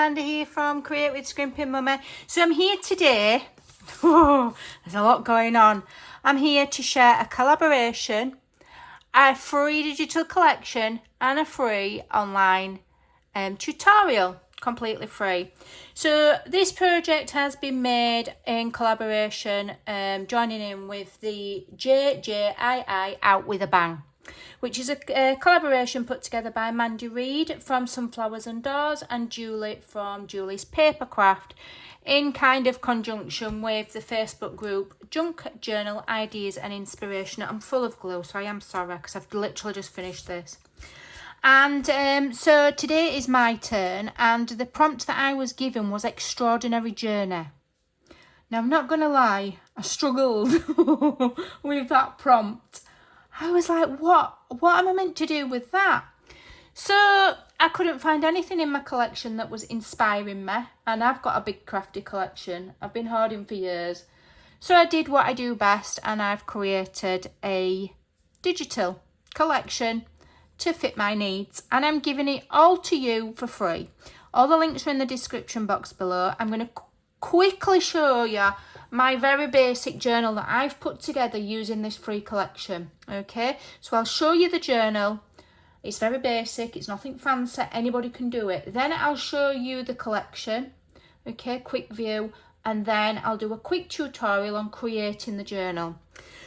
Amanda here from Create with Scrimping Mummy. So I'm here today. There's a lot going on. I'm here to share a collaboration, a free digital collection and a free online tutorial, completely free. So this project has been made in collaboration, joining in with the JJII Out With A Bang, which is a collaboration put together by Mandy Reid from Sunflowers and Doors and Julie from Julie's Papercraft, in kind of conjunction with the Facebook group Junk Journal Ideas and Inspiration. I'm full of glue, so I am sorry because I've literally just finished this. And so today is my turn, and the prompt that I was given was Extraordinary Journey. Now, I'm not going to lie, I struggled with that prompt. I was like, what am I meant to do with that? So I couldn't find anything in my collection that was inspiring me. And I've got a big crafty collection. I've been hoarding for years. So I did what I do best, and I've created a digital collection to fit my needs. And I'm giving it all to you for free. All the links are in the description box below. I'm going to quickly show you my very basic journal that I've put together using this free collection. Okay, so I'll show you the journal. It's very basic, it's nothing fancy, anybody can do it. Then I'll show you the collection, okay, quick view, and then I'll do a quick tutorial on creating the journal.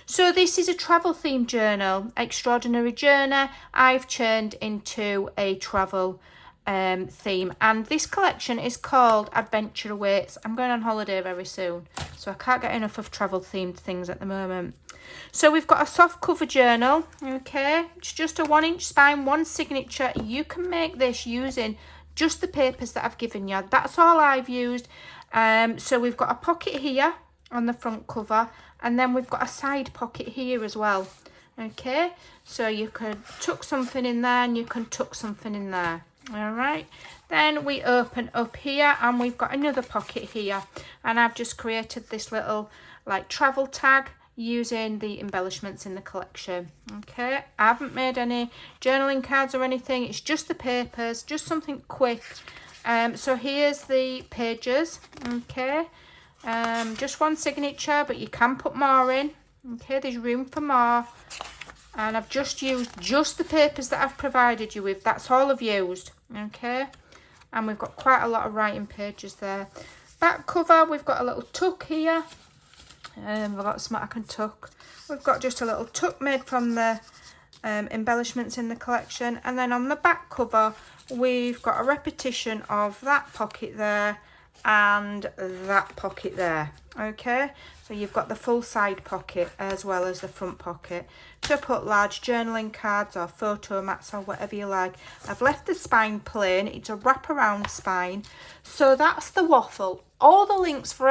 So this is a travel themed journal, Extraordinary Journey. I've turned into a travel theme, and this collection is called Adventure Awaits. I'm going on holiday very soon, so I can't get enough of travel themed things at the moment. So we've got a soft cover journal, okay, it's just a 1-inch spine, one signature. You can make this using just the papers that I've given you. That's all I've used. So we've got a pocket here on the front cover, and then we've got a side pocket here as well. Okay, so you could tuck something in there and you can tuck something in there. All right, then we open up here and we've got another pocket here, and I've just created this little like travel tag using the embellishments in the collection. Okay, I haven't made any journaling cards or anything, it's just the papers, just something quick. So here's the pages. Okay, just one signature, but you can put more in. Okay, there's room for more. And I've just used just the papers that I've provided you with. That's all I've used. Okay. And we've got quite a lot of writing pages there. Back cover, we've got a little tuck here. We've got some I can tuck. We've got just a little tuck made from the embellishments in the collection. And then on the back cover, we've got a repetition of that pocket there and that pocket there. Okay, so you've got the full side pocket as well as the front pocket to put large journaling cards or photo mats or whatever you like. I've left the spine plain, it's a wraparound spine. So that's the waffle. All the links for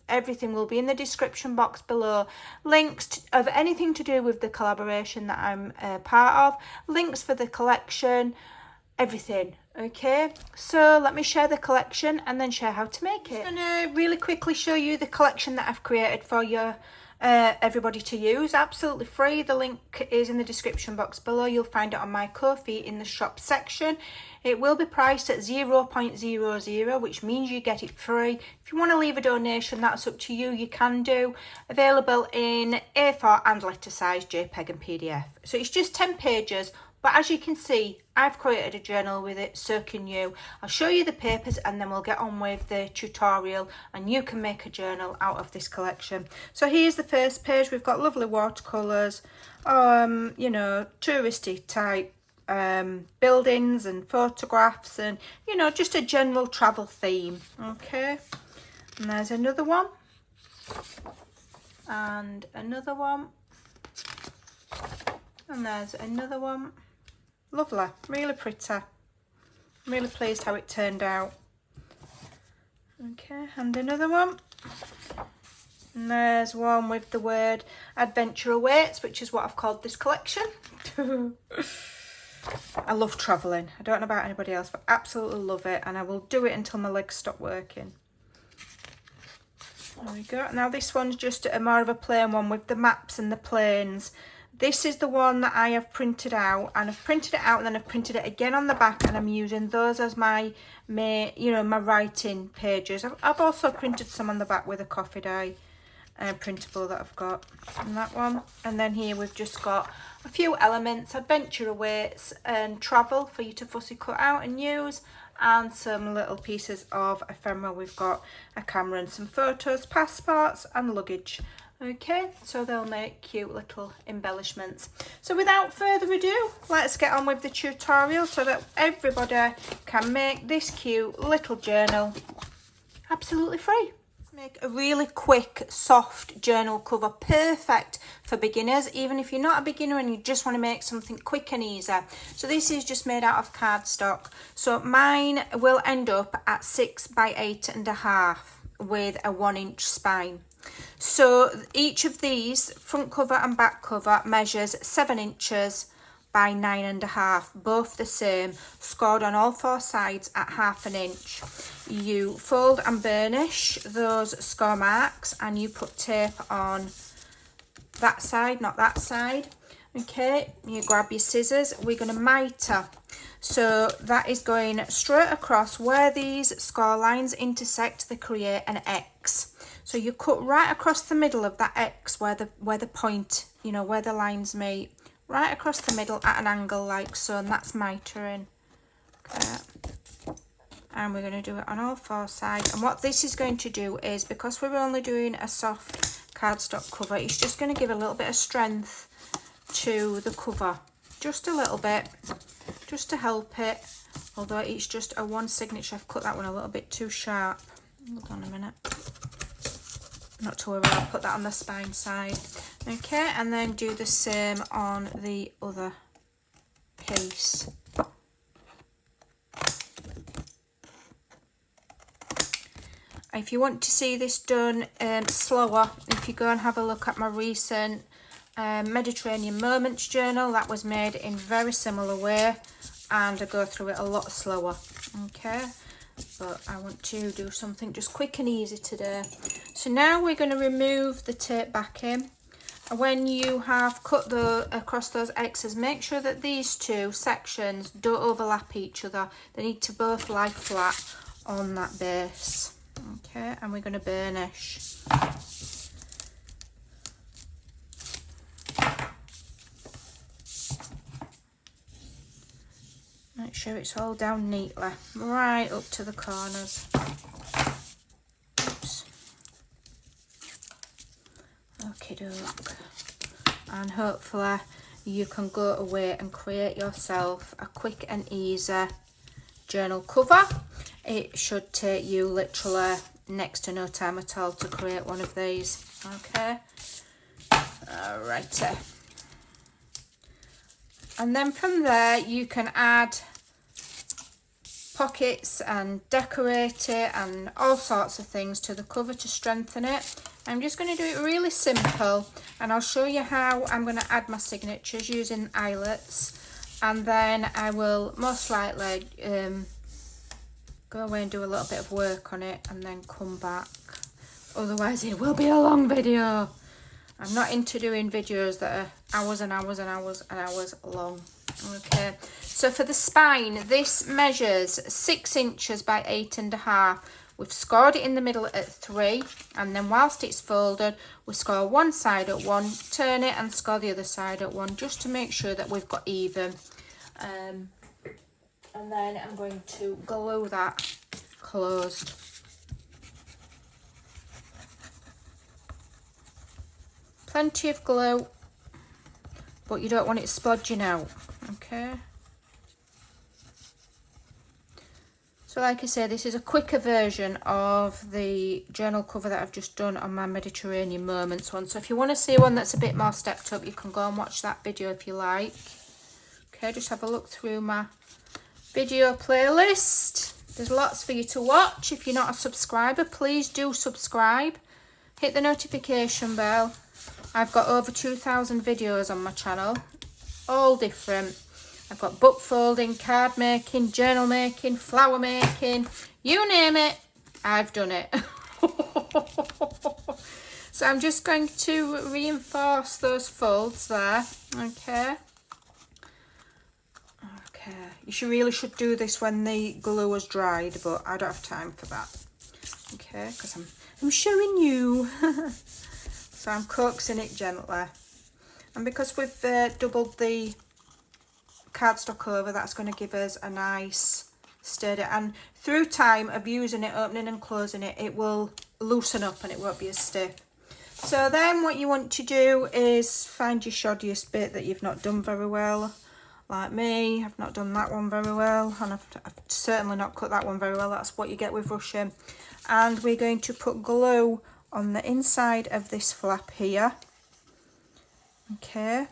everything will be in the description box below. Links of anything to do with the collaboration that I'm part of, links for the collection, everything. Okay, so let me share the collection and then share how to make it. I'm going to really quickly show you the collection that I've created for you, everybody to use. Absolutely free. The link is in the description box below. You'll find it on my Ko-fi in the shop section. It will be priced at 0.00, which means you get it free. If you want to leave a donation, that's up to you. You can do. Available in A4 and letter size, JPEG and PDF. So it's just 10 pages. But as you can see, I've created a journal with it, so can you. I'll show you the papers and then we'll get on with the tutorial and you can make a journal out of this collection. So here's the first page. We've got lovely watercolours, you know, touristy type buildings and photographs and, you know, just a general travel theme. Okay, and there's another one and another one and there's another one. Lovely, really pretty. I'm really pleased how it turned out. Okay, and another one. And there's one with the word Adventure Awaits, which is what I've called this collection. I love travelling. I don't know about anybody else, but absolutely love it. And I will do it until my legs stop working. There we go. Now this one's just more of a plain one with the maps and the planes this is the one that I have printed out, and I've printed it out and then I've printed it again on the back, and I'm using those as my my writing pages. I've also printed some on the back with a coffee dye printable that I've got, and that one. And then here we've just got a few elements: adventure awaits and travel for you to fussy cut out and use, and some little pieces of ephemera. We've got a camera and some photos, passports and luggage. Okay, so they'll make cute little embellishments. So without further ado, let's get on with the tutorial so that everybody can make this cute little journal absolutely free. Make a really quick, soft journal cover, perfect for beginners, even if you're not a beginner and you just want to make something quick and easy. So this is just made out of cardstock. So mine will end up at 6 by 8.5 with a 1-inch spine. So each of these, front cover and back cover, measures 7 inches by 9.5, both the same, scored on all 4 sides at 1/2 inch. You fold and burnish those score marks, and you put tape on that side, not that side. Okay, you grab your scissors. We're going to mitre. So that is going straight across where these score lines intersect. They create an X. So you cut right across the middle of that X where the point, where the lines meet, right across the middle at an angle like so, and that's mitering. Okay. And we're going to do it on all 4 sides. And what this is going to do is, because we're only doing a soft cardstock cover, it's just going to give a little bit of strength to the cover, just a little bit, just to help it. Although it's just a 1 signature, I've cut that one a little bit too sharp. Hold on a minute. Not to worry, I'll put that on the spine side. Okay, and then do the same on the other piece. If you want to see this done slower, if you go and have a look at my recent Mediterranean Moments journal, that was made in very similar way, and I go through it a lot slower. Okay, but I want to do something just quick and easy today. So now we're going to remove the tape backing. And when you have cut across those X's, make sure that these 2 sections don't overlap each other. They need to both lie flat on that base. Okay, and we're going to burnish. Make sure it's all down neatly, right up to the corners. Oops. Okie doke. And hopefully you can go away and create yourself a quick and easy journal cover. It should take you literally next to no time at all to create one of these. Okay, alrighty. And then from there you can add pockets and decorate it and all sorts of things to the cover to strengthen it. I'm just going to do it really simple, and I'll show you how I'm going to add my signatures using eyelets, and then I will most likely go away and do a little bit of work on it and then come back. Otherwise it will be a long video. I'm not into doing videos that are hours and hours and hours and hours long. Okay, so for the spine, this measures 6 inches by 8.5. We've scored it in the middle at 3, and then whilst it's folded, we score one side at 1, turn it and score the other side at 1, just to make sure that we've got even. And then I'm going to glue that closed. Plenty of glue, but you don't want it splodging out. Okay. So like I say, this is a quicker version of the journal cover that I've just done on my Mediterranean Moments one. So if you want to see one that's a bit more stepped up, you can go and watch that video if you like. Okay, just have a look through my video playlist. There's lots for you to watch. If you're not a subscriber, please do subscribe. Hit the notification bell. I've got over 2,000 videos on my channel, all different. I've got book folding, card making, journal making, flower making, you name it, I've done it. So I'm just going to reinforce those folds there. Okay. Okay. You really should do this when the glue has dried, but I don't have time for that. Okay, because I'm showing you. So I'm coaxing it gently. And because we've doubled the cardstock over, that's going to give us a nice sturdy, and through time of using it, opening and closing it, it will loosen up and it won't be as stiff. So then what you want to do is find your shoddiest bit that you've not done very well. Like me, I've not done that one very well, and I've certainly not cut that one very well. That's what you get with rushing. And we're going to put glue on the inside of this flap here. Okay,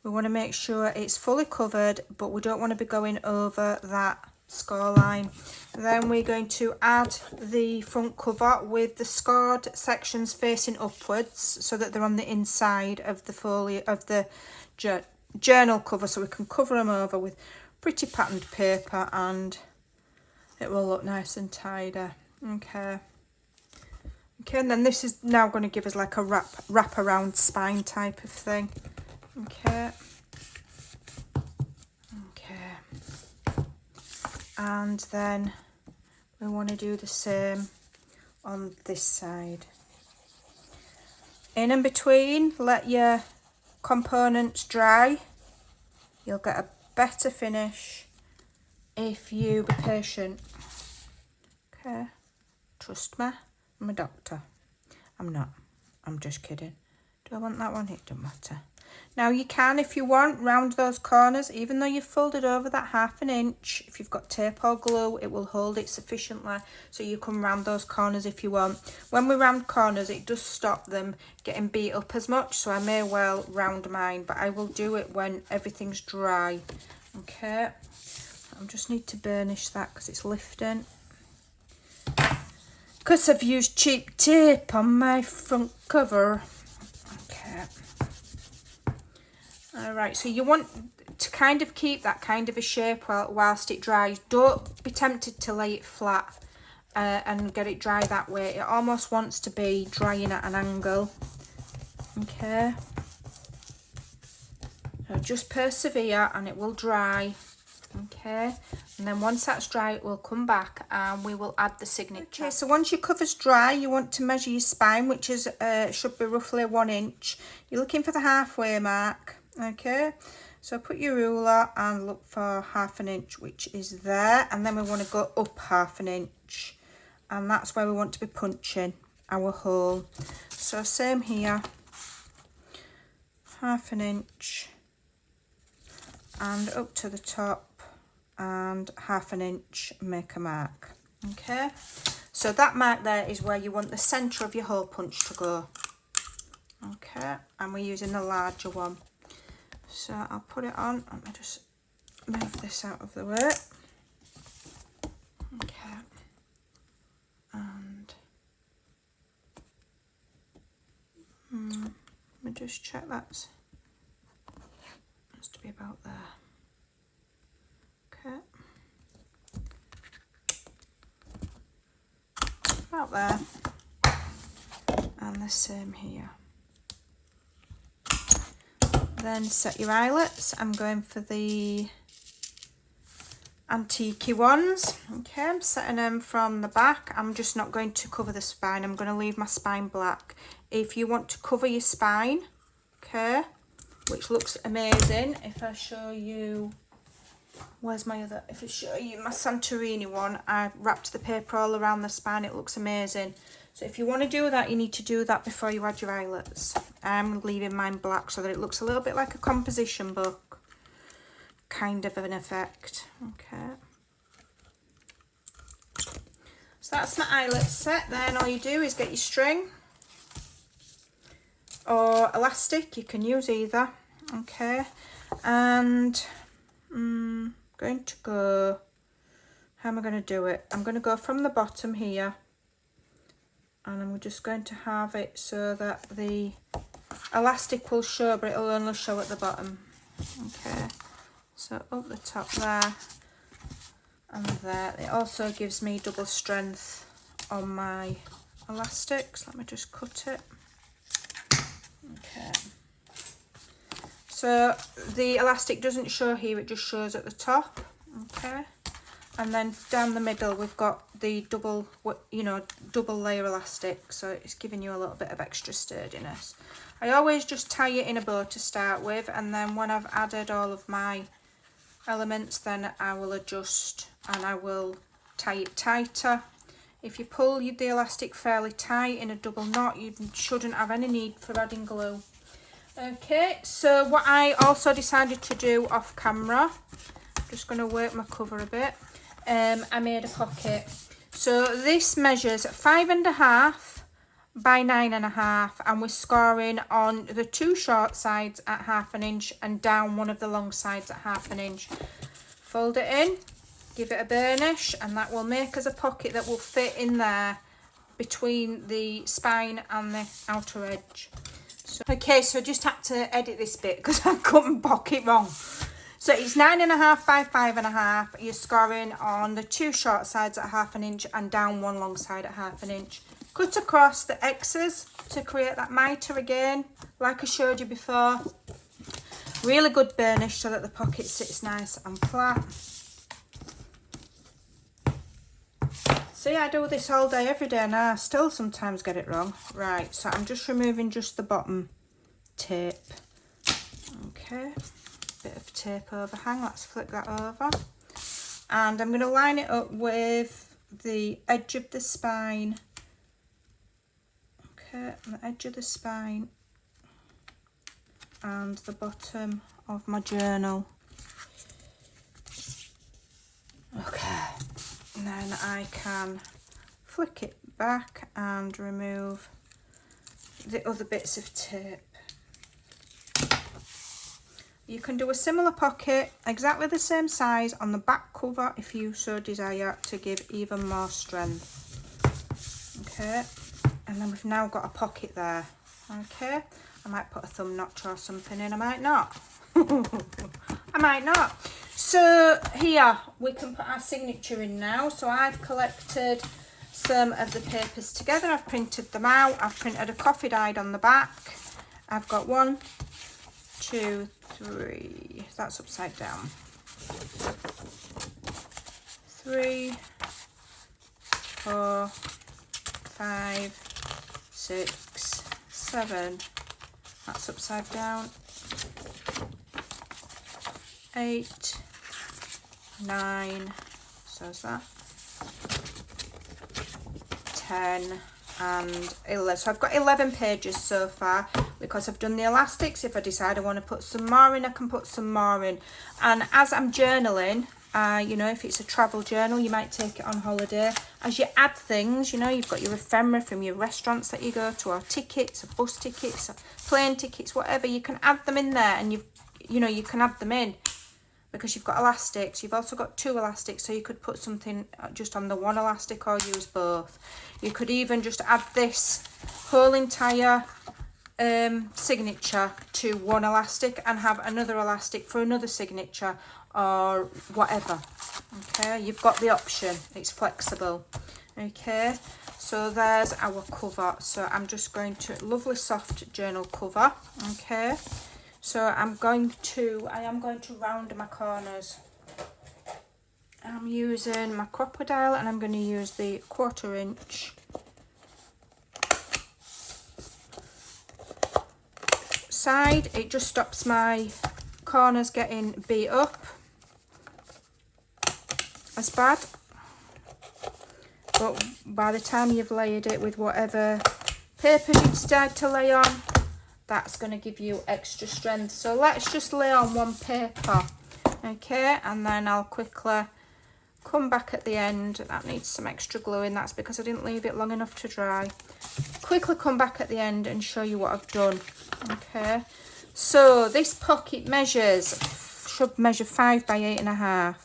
we want to make sure it's fully covered, but we don't want to be going over that score line. Then we're going to add the front cover with the scored sections facing upwards, so that they're on the inside of the folio of the journal cover, so we can cover them over with pretty patterned paper and it will look nice and tidy. Okay, and then this is now going to give us like a wrap around spine type of thing. Okay, and then we want to do the same on this side. In and between, let your components dry. You'll get a better finish if you be patient. Okay, trust me, I'm a doctor. I'm not, I'm just kidding. Do I want that one? It doesn't matter. Now you can, if you want, round those corners, even though you've folded over that 1/2 inch. If you've got tape or glue, it will hold it sufficiently, so you can round those corners if you want. When we round corners, it does stop them getting beat up as much, so I may well round mine, but I will do it when everything's dry. Okay, I just need to burnish that because it's lifting. Because I've used cheap tape on my front cover. Okay. Alright, so you want to kind of keep that kind of a shape whilst it dries. Don't be tempted to lay it flat and get it dry that way. It almost wants to be drying at an angle. Okay. So just persevere and it will dry. Okay, and then once that's dry, we'll come back and we will add the signature. Okay, so once your cover's dry, you want to measure your spine, which is should be roughly 1 inch. You're looking for the halfway mark. Okay, so put your ruler and look for 1/2 inch, which is there, and then we want to go up 1/2 inch, and that's where we want to be punching our hole. So same here, 1/2 inch and up to the top, and 1/2 inch, make a mark. Okay, so that mark there is where you want the centre of your hole punch to go. Okay, and we're using the larger one. So I'll put it on. Let me just move this out of the way. Okay, and let me just check that's to be about there. Okay, about there, and the same here. Then set your eyelets. I'm going for the antique ones. Okay, I'm setting them from the back. I'm just not going to cover the spine. I'm going to leave my spine black. If you want to cover your spine, okay, which looks amazing. If I show you, where's my other, if I show you my Santorini one, I've wrapped the paper all around the spine. It looks amazing. So if you want to do that, you need to do that before you add your eyelets. I'm leaving mine black so that it looks a little bit like a composition book, kind of an effect. Okay, so that's my eyelet set. Then all you do is get your string or elastic, you can use either. Okay, and I'm going to go, how am I going to do it? I'm going to go from the bottom here, and I'm just going to have it so that the elastic will show, but it'll only show at the bottom. Okay, so up the top there and there. It also gives me double strength on my elastics. Let me just cut it. Okay. So the elastic doesn't show here, it just shows at the top. Okay. And then down the middle we've got the double layer elastic, so it's giving you a little bit of extra sturdiness. I always just tie it in a bow to start with, and then when I've added all of my elements, then I will adjust and I will tie it tighter. If you pull the elastic fairly tight in a double knot, you shouldn't have any need for adding glue. Okay, so what I also decided to do off camera, just going to work my cover a bit. I made a pocket. So this measures 5.5 by 9.5, and we're scoring on the 2 short sides at 1/2 inch and down one of the long sides at 1/2 inch. Fold it in, give it a burnish, and that will make us a pocket that will fit in there between the spine and the outer edge. So, okay, so I just had to edit this bit because I couldn't pocket wrong. So it's 9.5 by 5.5. You're scoring on the 2 short sides at 1/2 inch and down one long side at 1/2 inch. Cut across the X's to create that mitre again, like I showed you before. Really good burnish so that the pocket sits nice and flat. See, I do this all day, every day, and I still sometimes get it wrong. Right, so I'm just removing just the bottom tape. Okay. Bit of tape overhang, let's flip that over, and I'm going to line it up with the edge of the spine. Okay, the edge of the spine and the bottom of my journal. Okay, and then I can flick it back and remove the other bits of tape. You can do a similar pocket, exactly the same size, on the back cover if you so desire, to give even more strength. Okay, and then we've now got a pocket there. Okay, I might put a thumb notch or something in, I might not. I might not. So here we can put our signature in now. So I've collected some of the papers together, I've printed them out, I've printed a coffee dyed on the back. I've got 1, 2, 3, that's upside down. 3, 4, 5, 6, 7, that's upside down. 8, 9, so is that 10 and 11. So I've got 11 pages so far because I've done the elastics. If I decide I want to put some more in, I can put some more in. And as I'm journaling, you know, if it's a travel journal, you might take it on holiday. As you add things, you know, you've got your ephemera from your restaurants that you go to, or tickets, or bus tickets, or plane tickets, whatever, you can add them in there, and you know, you can add them in because you've got elastics. You've also got 2 elastics, so you could put something just on the 1 elastic or use both. You could even just add this whole entire signature to 1 elastic and have another elastic for another signature or whatever. Okay, you've got the option, it's flexible. Okay, so there's our cover. So I'm just going to, lovely soft journal cover. Okay, so I am going to round my corners. I'm using my crocodile and I'm going to use the 1/4 inch side. It just stops my corners getting beat up as bad, but by the time you've layered it with whatever paper you decide to lay on, that's going to give you extra strength. So let's just lay on 1 paper, okay, and then I'll quickly come back at the end. That needs some extra gluing, that's because I didn't leave it long enough to dry. Quickly come back at the end and show you what I've done. Okay, so this pocket should measure 5 by 8.5,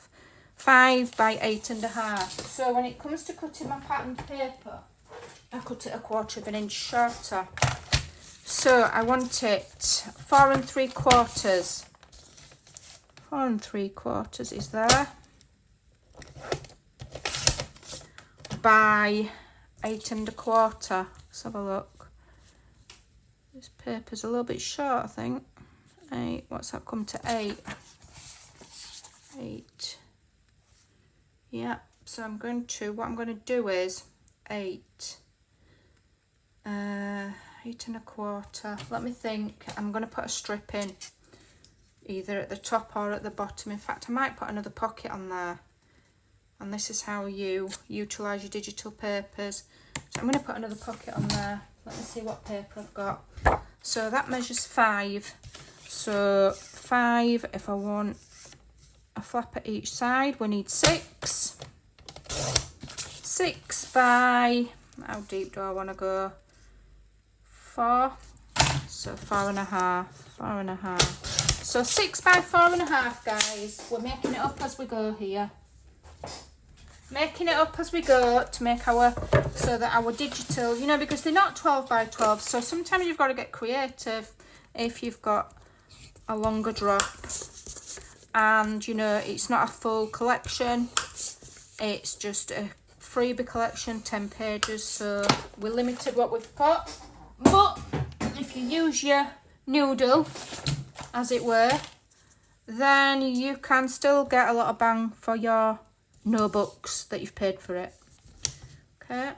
5 by 8.5. So when it comes to cutting my pattern paper, I cut it 1/4 inch shorter. So I want it 4 3/4. 4 3/4 is there, by 8 1/4. Let's have a look. This paper's a little bit short, I think. 8, what's that come to? 8. 8. Yeah, so what I'm going to do is 8. 8 1/4. Let me think. I'm going to put a strip in, either at the top or at the bottom. In fact, I might put another pocket on there. And this is how you utilise your digital papers. So I'm going to put another pocket on there. Let me see what paper I've got. So that measures 5. So 5, if I want a flap at each side, we need 6. 6 by, how deep do I want to go? 4. So 4.5. 4.5. So 6 by 4.5, guys. We're making it up as we go here. Making it up as we go to make so that our digital, you know, because they're not 12 by 12, so sometimes you've got to get creative if you've got a longer drop, and you know, it's not a full collection, it's just a freebie collection, 10 pages, so we're limited what we've got. But if you use your noodle, as it were, then you can still get a lot of bang for your notebooks that you've paid for it. Okay,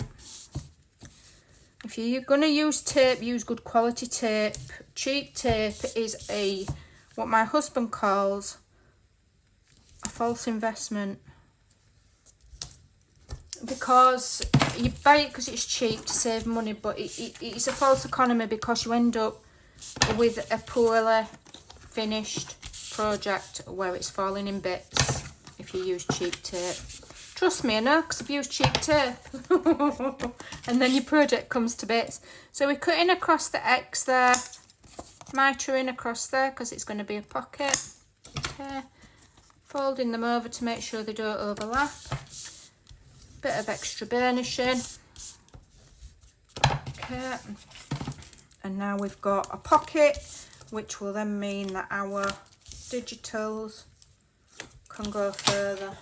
if you're going to use tape, use good quality tape. Cheap tape is what my husband calls a false investment, because you buy it because it's cheap to save money, but it's a false economy, because you end up with a poorly finished project where it's falling in bits if you use cheap tape. Trust me, I know, because I've used cheap tape. And then your project comes to bits. So we're cutting across the X there, mitering across there because it's going to be a pocket. Okay, folding them over to make sure they don't overlap. Bit of extra burnishing. Okay, and now we've got a pocket, which will then mean that our digitals can go further.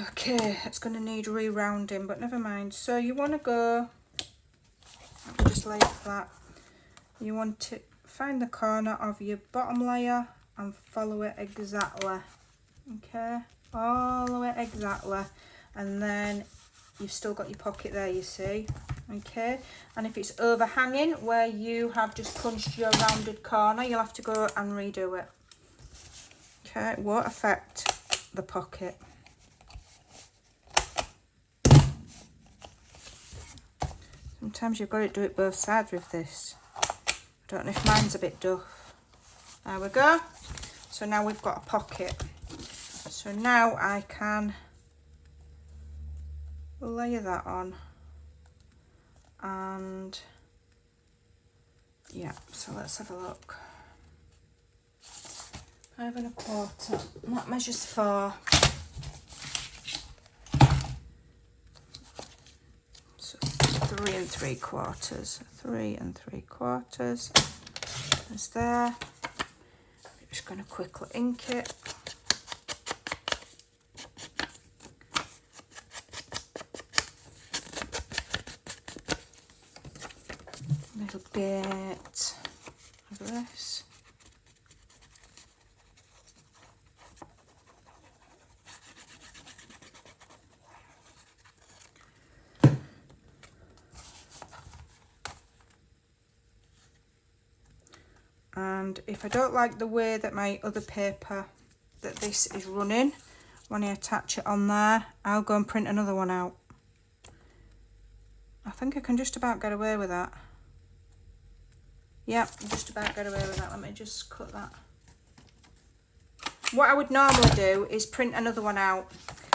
Okay, it's going to need re-rounding, but never mind. So you want to go, let me just lay it flat. You want to find the corner of your bottom layer and follow it exactly. Okay, all the way exactly. And then you've still got your pocket there, you see. Okay, and if it's overhanging where you have just punched your rounded corner, you'll have to go and redo it. Okay, it won't affect the pocket. Sometimes you've got to do it both sides with this. I don't know if mine's a bit duff. There we go. So now we've got a pocket. So now I can layer that on. And yeah, so let's have a look. 5 1/4. That measures 4. So 3 3/4. 3 3/4 is there. I'm just going to quickly ink it. A little bit of this. And if I don't like the way that my other paper, that this is running, when I attach it on there, I'll go and print another one out. I think I can just about get away with that. Yep, just about get away with that. Let me just cut that. What I would normally do is print another one out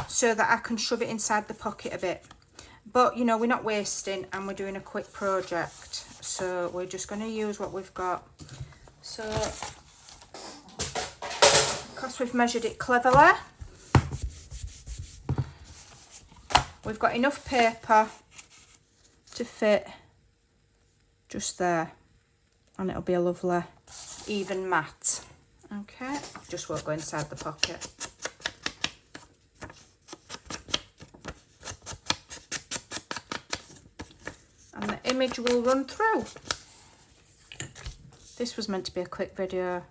so that I can shove it inside the pocket a bit. But, you know, we're not wasting and we're doing a quick project. So we're just going to use what we've got. So, because we've measured it cleverly, we've got enough paper to fit just there, and it'll be a lovely even mat. Okay, just won't go inside the pocket. And the image will run through. This was meant to be a quick video.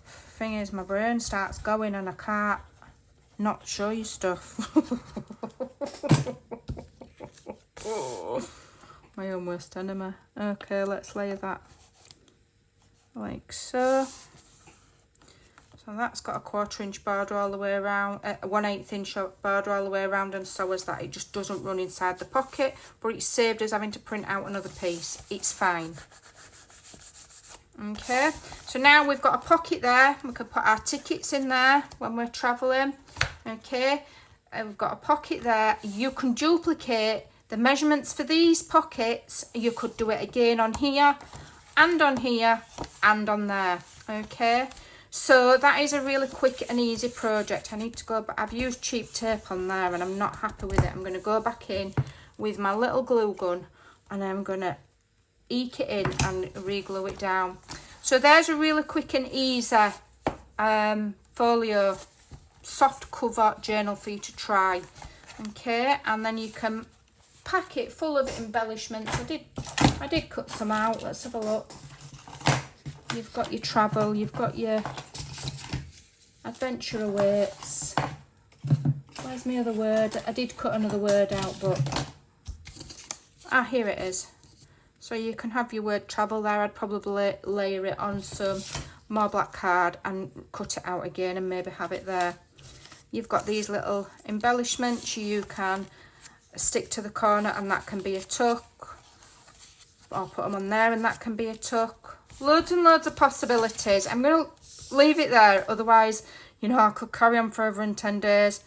Thing is, my brain starts going and I can't not show you stuff. My own worst enemy. Okay, let's lay that like so. So that's got a 1/4 inch border all the way around, 1/8 inch border all the way around, and so is that. It just doesn't run inside the pocket, but it's saved us having to print out another piece. It's fine. Okay, so now we've got a pocket there. We can put our tickets in there when we're traveling. Okay, we've got a pocket there. You can duplicate the measurements for these pockets. You could do it again on here and on here and on there. Okay, so that is a really quick and easy project. I need to go, but I've used cheap tape on there and I'm not happy with it. I'm going to go back in with my little glue gun and I'm going to eke it in and re-glue it down. So there's a really quick and easy folio soft cover journal for you to try. Okay, and then you can pack it full of embellishments. I did cut some out. Let's have a look. You've got your travel, you've got your adventure awaits. Where's my other word? I did cut another word out, but here it is. So you can have your word travel there. I'd probably layer it on some more black card and cut it out again and maybe have it there. You've got these little embellishments you can stick to the corner and that can be a tuck. I'll put them on there and that can be a tuck. Loads and loads of possibilities. I'm going to leave it there, otherwise, you know, I could carry on forever in 10 days.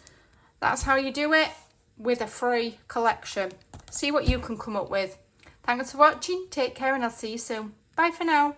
That's how you do it with a free collection. See what you can come up with. Thanks for watching, take care and I'll see you soon. Bye for now.